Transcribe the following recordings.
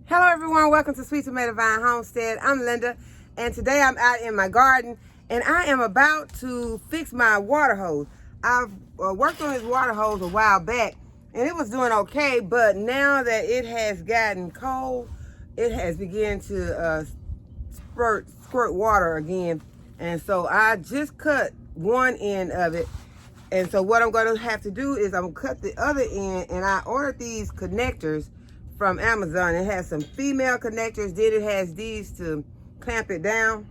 Hello everyone, welcome to Sweet Tomato Vine Homestead. I'm Linda, and today I'm out in my garden, and I am about to fix my water hose. I've worked on this water hose a while back, and it was doing okay, but now that it has gotten cold, it has begun to squirt water again, and so I just cut one end of it. And so what I'm going to have to do is I'm going to cut the other end, and I ordered these connectors from Amazon. It has some female connectors, then it has these to clamp it down.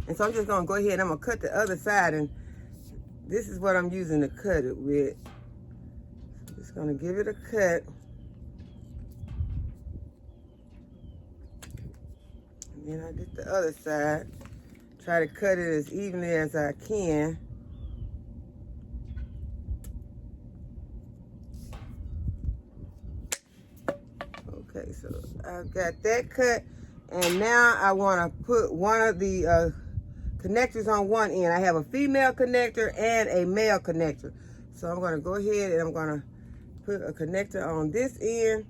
And so I'm just going to go ahead and I'm going to cut the other side, and this is what I'm using to cut it with. I'm just going to give it a cut. And then I get the other side. Try to cut it as evenly as I can. Okay, so I've got that cut, and now I want to put one of the connectors on one end. I have a female connector and a male connector. So I'm going to go ahead and I'm going to put a connector on this end.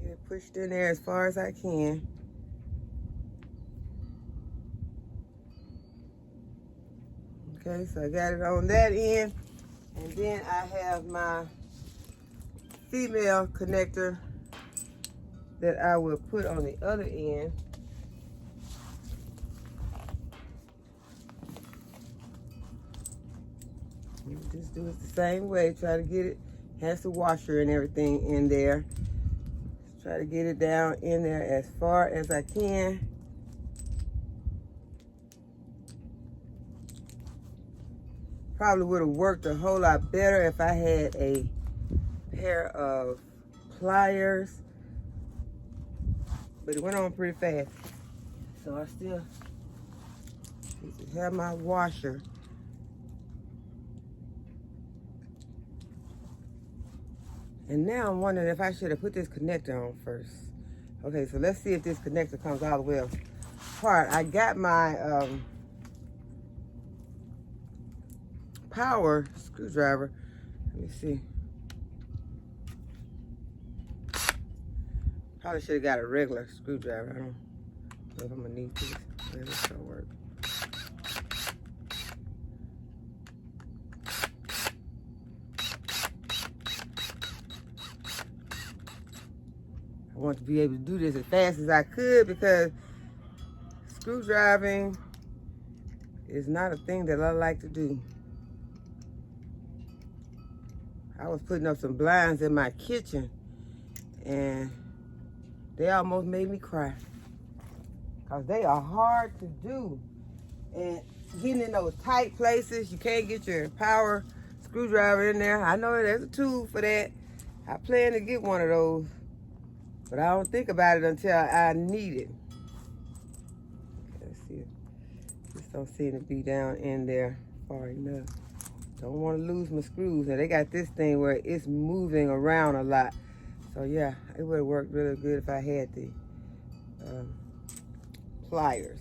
Get it pushed in there as far as I can. Okay, so I got it on that end, and then I have my female connector that I will put on the other end. You just do it the same way. Try to get it, has the washer and everything in there. Just try to get it down in there as far as I can. Probably would have worked a whole lot better if I had a pair of pliers, but it went on pretty fast. So I still need to have my washer. And now I'm wondering if I should have put this connector on first. Okay, so let's see if this connector comes all the way apart. I got my power screwdriver. Let me see. Probably should have got a regular screwdriver. I don't know if I'm gonna need this. Maybe this will work. I want to be able to do this as fast as I could because screwdriving is not a thing that I like to do. I was putting up some blinds in my kitchen, and they almost made me cry because they are hard to do. And getting in those tight places, you can't get your power screwdriver in there. I know there's a tool for that. I plan to get one of those, but I don't think about it until I need it. Let's see. This don't seem to be down in there far enough. Don't want to lose my screws. Now they got this thing where it's moving around a lot. So yeah, it would have worked really good if I had the pliers.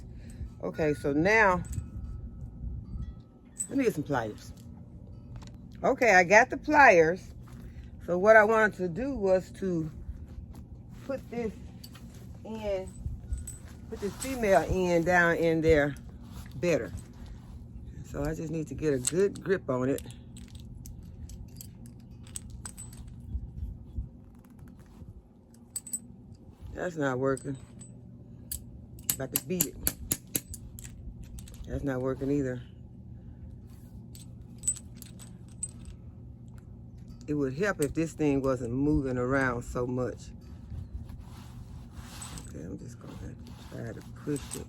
Okay, so now, let me get some pliers. Okay, I got the pliers. So what I wanted to do was to put this female end down in there better. So I just need to get a good grip on it. That's not working. About to beat it. That's not working either. It would help if this thing wasn't moving around so much. Okay, I'm just gonna try to push it.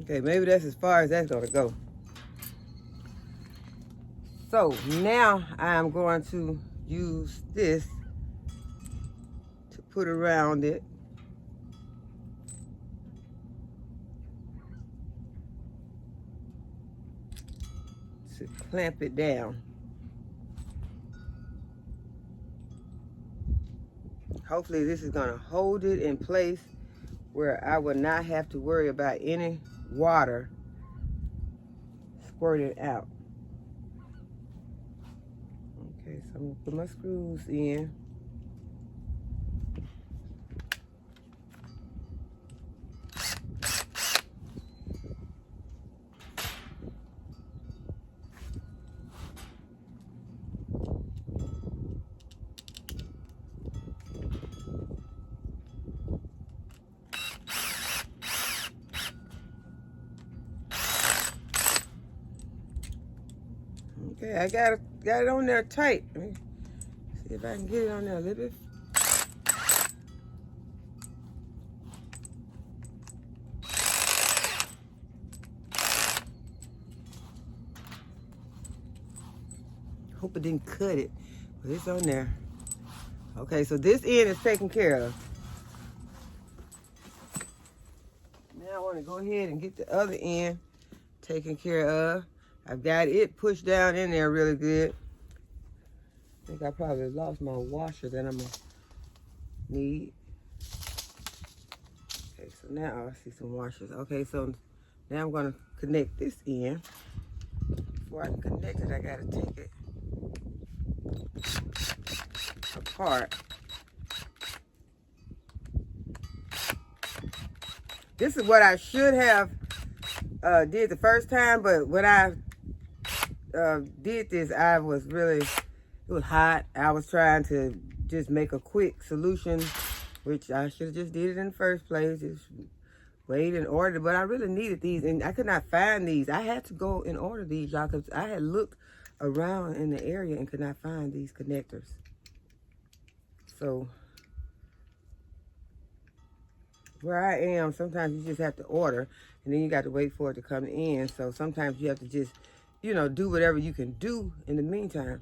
Okay, maybe that's as far as that's gonna go. So now I'm going to use this to put around it. To clamp it down. Hopefully this is gonna hold it in place where I will not have to worry about any water squirting out. Okay, so I'm gonna put my screws in. Okay, I got it on there tight. Let me see if I can get it on there a little bit. Hope it didn't cut it, but it's on there. Okay, so this end is taken care of. Now I want to go ahead and get the other end taken care of. I've got it pushed down in there really good. I think I probably lost my washer that I'm gonna need. Okay, so now I see some washers. Okay, so now I'm gonna connect this end. Before I can connect it, I gotta take it apart. This is what I should have did the first time, but when I did this, I was really, it was hot. I was trying to just make a quick solution, which I should have just did it in the first place. Just wait and order, but I really needed these, and I could not find these. I had to go and order these, y'all, because I had looked around in the area and could not find these connectors. So where I am, sometimes you just have to order, and then you got to wait for it to come in. So sometimes you have to just, you know, do whatever you can do in the meantime.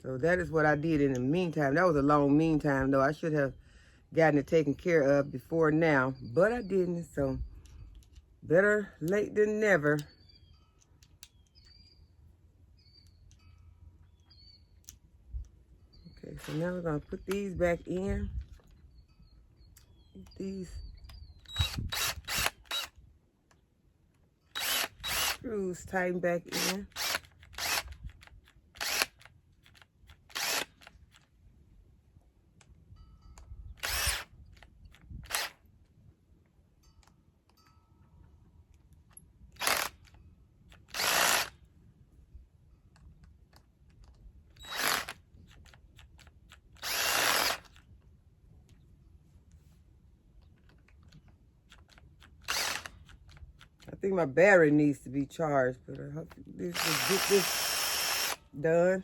So that is what I did in the meantime. That was a long meantime, though. I should have gotten it taken care of before now, but I didn't. So better late than never. Okay, so now we're gonna put these back in. These screws tighten back in. I think my battery needs to be charged, but I hope this will get this done.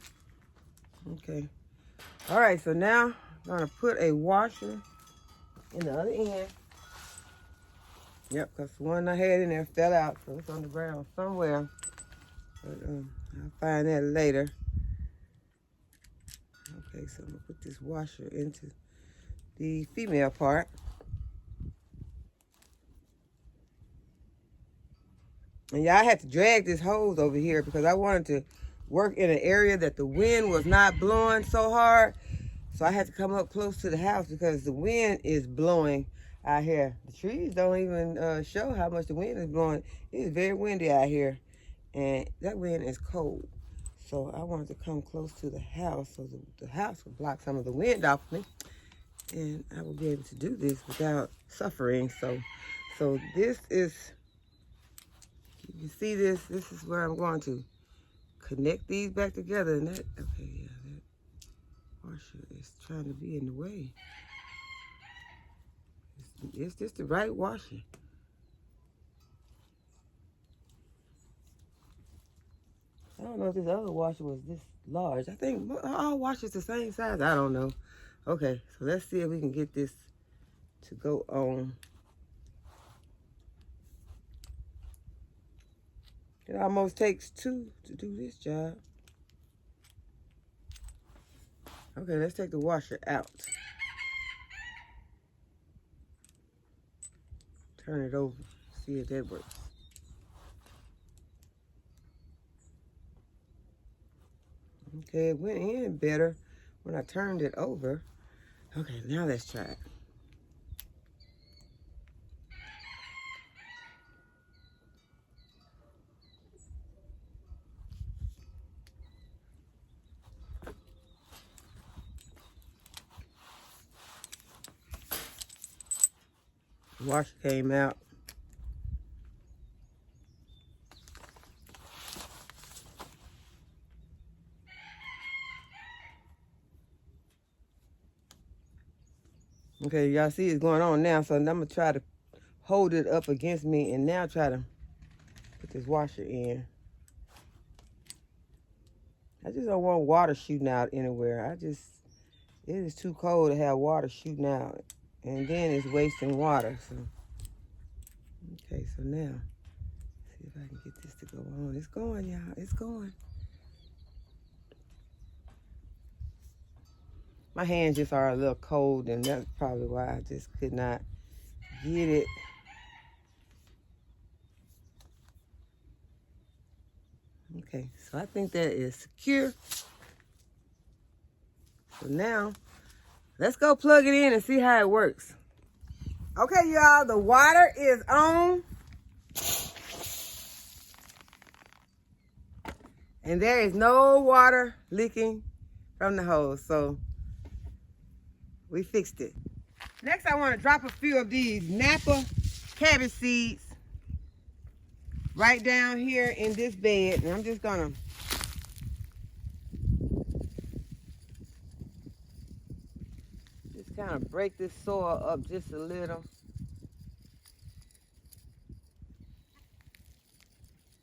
Okay. All right, so now I'm gonna put a washer in the other end. Yep, because the one I had in there fell out, so it's on the ground somewhere. But I'll find that later. Okay, so I'm gonna put this washer into the female part. And yeah, I had to drag this hose over here because I wanted to work in an area that the wind was not blowing so hard. So I had to come up close to the house because the wind is blowing out here. The trees don't even show how much the wind is blowing. It is very windy out here, and that wind is cold. So I wanted to come close to the house so the house would block some of the wind off me, and I will be able to do this without suffering. So this is, you see this is where I'm going to connect these back together. And that, okay, yeah, that washer is trying to be in the way. It's just the right washer. I don't know if this other washer was this large. I think all washers the same size. I don't know. Okay, so let's see if we can get this to go on. It almost takes two to do this job. Okay, let's take the washer out. Turn it over, see if that works. Okay, it went in better when I turned it over. Okay, now let's try it. The washer came out. Okay, y'all see it's going on now, so I'm gonna try to hold it up against me and now try to put this washer in. I just don't want water shooting out anywhere. it is too cold to have water shooting out. And then it's wasting water, so. Okay, so now, see if I can get this to go on. It's going, y'all, it's going. My hands just are a little cold, and that's probably why I just could not get it. Okay, so I think that is secure. So now, let's go plug it in and see how it works. Okay, y'all, the water is on. And there is no water leaking from the hose, so we fixed it. Next, I want to drop a few of these Napa cabbage seeds right down here in this bed. And I'm just gonna just kind of break this soil up just a little.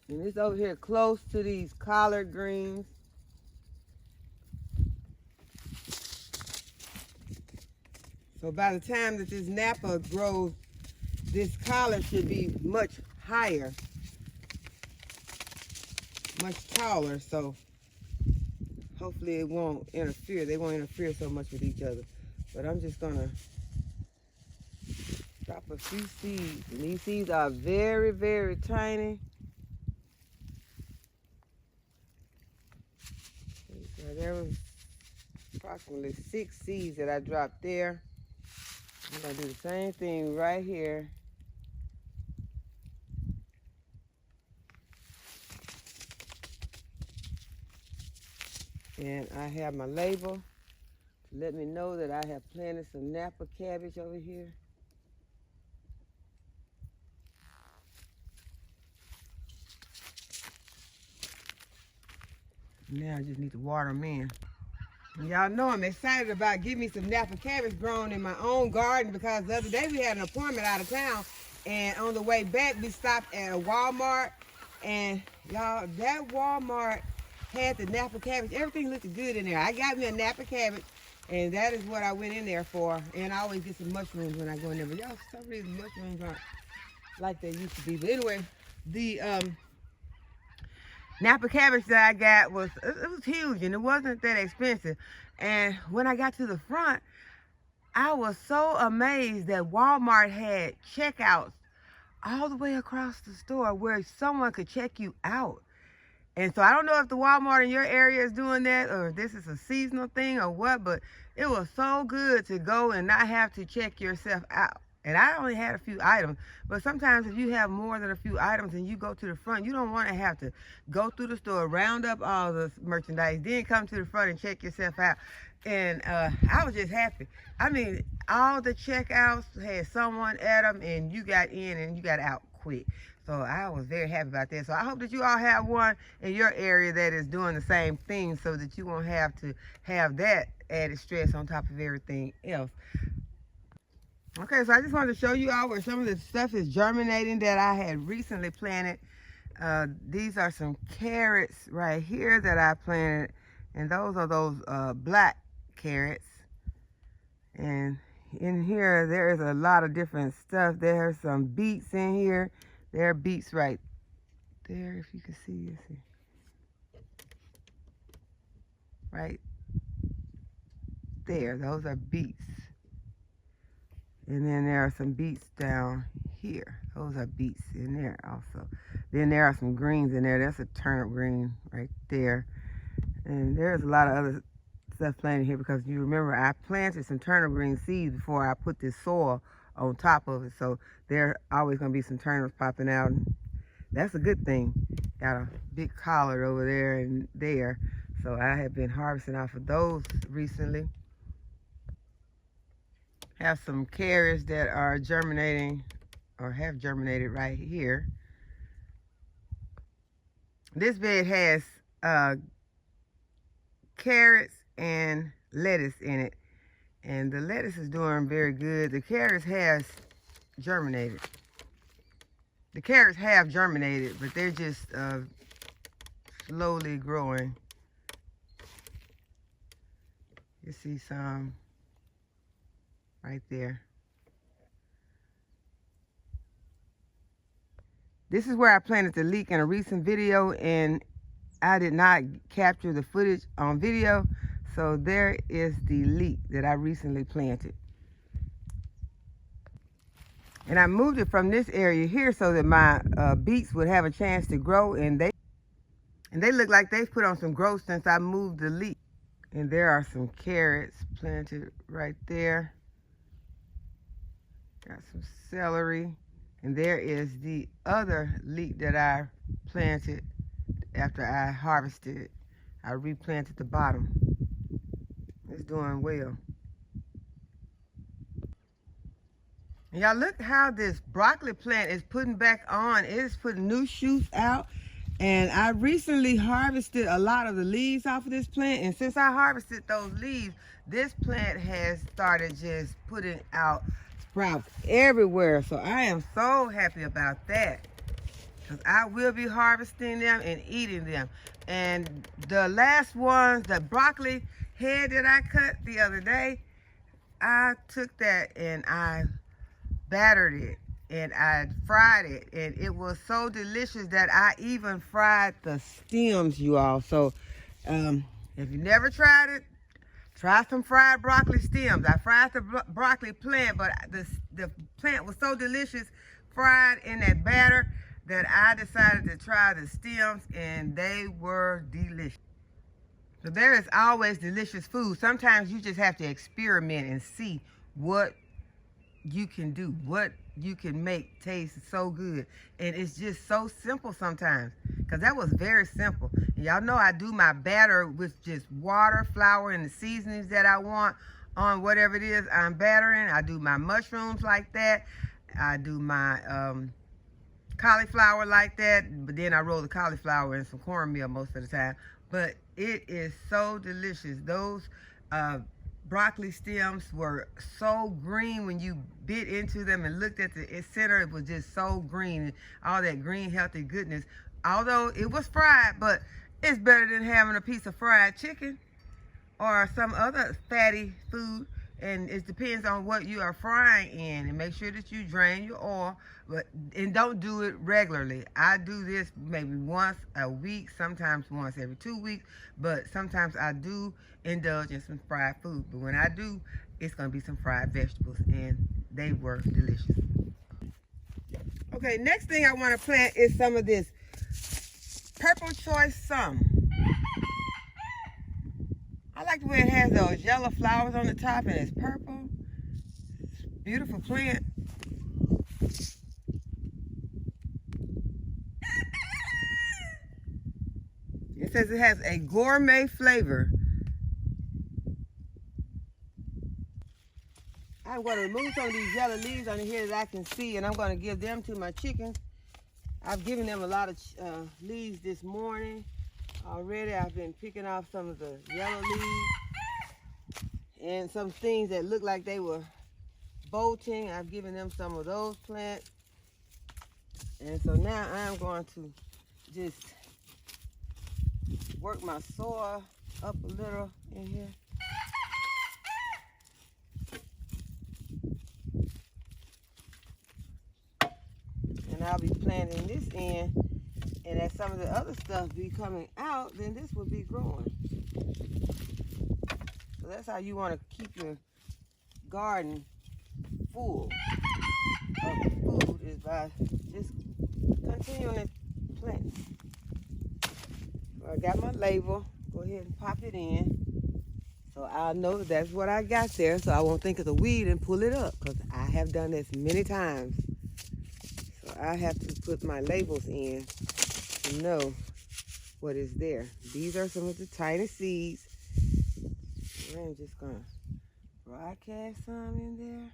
And it's over here close to these collard greens. So by the time that this Napa grows, this collard should be much higher, much taller, so hopefully it won't interfere. They won't interfere so much with each other. But I'm just gonna drop a few seeds. And these seeds are very, very tiny. So there was approximately 6 seeds that I dropped there. I'm gonna do the same thing right here. And I have my label to let me know that I have planted some Napa cabbage over here. Now I just need to water them in. Y'all know I'm excited about getting me some Napa cabbage grown in my own garden, because the other day we had an appointment out of town, and on the way back we stopped at a Walmart, and y'all, that Walmart had the Napa cabbage. Everything looked good in there. I got me a Napa cabbage, and that is what I went in there for. And I always get some mushrooms when I go in there, but y'all, for some reason mushrooms aren't like they used to be. But anyway, the Napa cabbage that I got it was huge, and it wasn't that expensive. And when I got to the front, I was so amazed that Walmart had checkouts all the way across the store where someone could check you out. And so I don't know if the Walmart in your area is doing that, or if this is a seasonal thing or what, but it was so good to go and not have to check yourself out. And I only had a few items, but sometimes if you have more than a few items and you go to the front, you don't want to have to go through the store, round up all the merchandise, then come to the front and check yourself out. And I was just happy. I mean, all the checkouts had someone at them, and you got in and you got out quick. So I was very happy about that. So I hope that you all have one in your area that is doing the same thing, so that you won't have to have that added stress on top of everything else. Okay, so I just wanted to show you all where some of the stuff is germinating that I had recently planted. These are some carrots right here that I planted, and those are those black carrots. And in here, there is a lot of different stuff. There's some beets in here. There are beets right there, if you can see. Let's see. Right there, those are beets. And then there are some beets down here. Those are beets in there also. Then there are some greens in there. That's a turnip green right there. And there's a lot of other stuff planted here because you remember I planted some turnip green seeds before I put this soil on top of it. So there always going to be some turnips popping out. And that's a good thing. Got a big collard over there and there. So I have been harvesting off of those recently. Have some carrots that are germinating or have germinated right here. This bed has carrots and lettuce in it, and the lettuce is doing very good. The carrots has germinated. The carrots have germinated, but they're just slowly growing. You see some right there. This is where I planted the leek in a recent video, and I did not capture the footage on video. So there is the leek that I recently planted. And I moved it from this area here so that my beets would have a chance to grow, and they look like they've put on some growth since I moved the leek. And there are some carrots planted right there. Got some celery. And there is the other leek that I planted after I harvested it. I replanted the bottom. It's doing well. And y'all look how this broccoli plant is putting back on. It is putting new shoots out. And I recently harvested a lot of the leaves off of this plant. And since I harvested those leaves, this plant has started just putting out sprouts everywhere. So I am so happy about that, because I will be harvesting them and eating them. And the last ones, the broccoli head that I cut the other day, I took that and I battered it and I fried it, and it was so delicious that I even fried the stems, you all. So if you never tried it, try some fried broccoli stems. I fried the broccoli plant, but the plant was so delicious fried in that batter that I decided to try the stems, and they were delicious. So there is always delicious food. Sometimes you just have to experiment and see what you can do, what you can make taste so good. And it's just so simple sometimes, because that was very simple. And y'all know I do my batter with just water, flour, and the seasonings that I want on whatever it is I'm battering. I do my mushrooms like that. I do my cauliflower like that, but then I roll the cauliflower in some cornmeal most of the time. But it is so delicious. Those broccoli stems were so green when you bit into them and looked at the center. It was just so green, all that green healthy goodness. Although it was fried, but it's better than having a piece of fried chicken or some other fatty food. And it depends on what you are frying in, and make sure that you drain your oil, and don't do it regularly. I do this maybe once a week, sometimes once every 2 weeks, but sometimes I do indulge in some fried food. But when I do, it's gonna be some fried vegetables, and they were delicious. Okay, next thing I wanna plant is some of this purple choi some. I like the way it has those yellow flowers on the top and it's purple. It's a beautiful plant. It says it has a gourmet flavor. I'm going to remove some of these yellow leaves on here that I can see, and I'm going to give them to my chickens. I've given them a lot of leaves this morning. Already I've been picking off some of the yellow leaves and some things that look like they were bolting. I've given them some of those plants. And so now I'm going to just work my soil up a little in here. And I'll be planting this in. And as some of the other stuff be coming out, then this will be growing. So that's how you want to keep your garden full of food, is by just continuing to plant. So I got my label. Go ahead and pop it in. So I'll know that's what I got there, so I won't think it's a weed and pull it up, because I have done this many times. So I have to put my labels in to know what is there. These are some of the tiny seeds. I'm just gonna broadcast some in there.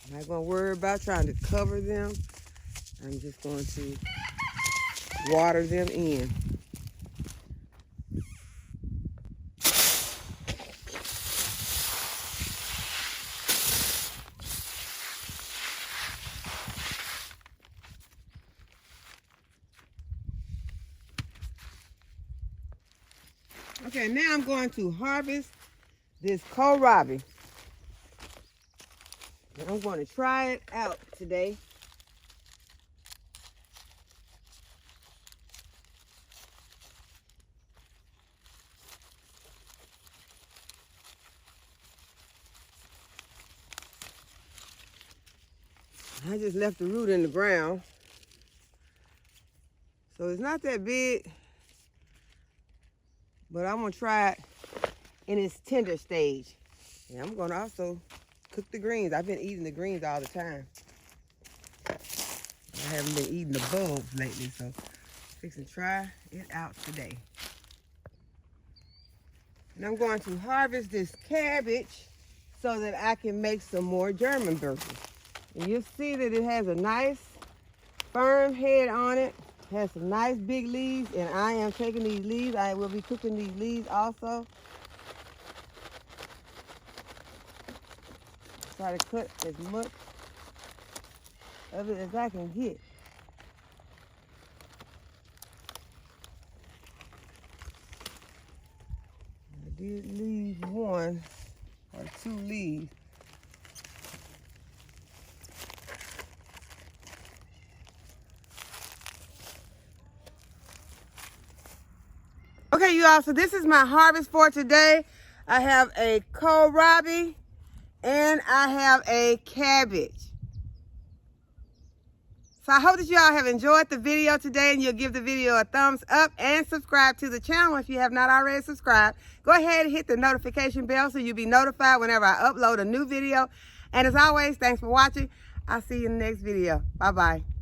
I'm not gonna worry about trying to cover them. I'm just going to water them in. Okay, now I'm going to harvest this kohlrabi. I'm going to try it out today. I just left the root in the ground. So it's not that big, but I'm gonna try it in its tender stage. And I'm gonna also cook the greens. I've been eating the greens all the time. I haven't been eating the bulbs lately, so fix and try it out today. And I'm going to harvest this cabbage so that I can make some more German burgers. And you'll see that it has a nice firm head on it. Has some nice big leaves, and I am taking these leaves. I will be cooking these leaves also. Try to cut as much of it as I can get. I did leave one or two leaves. Okay, you all, so this is my harvest for today. I have a kohlrabi and I have a cabbage. So I hope that you all have enjoyed the video today, and you'll give the video a thumbs up and subscribe to the channel if you have not already subscribed. Go ahead and hit the notification bell so you'll be notified whenever I upload a new video. And as always, thanks for watching. I'll see you in the next video. Bye-bye.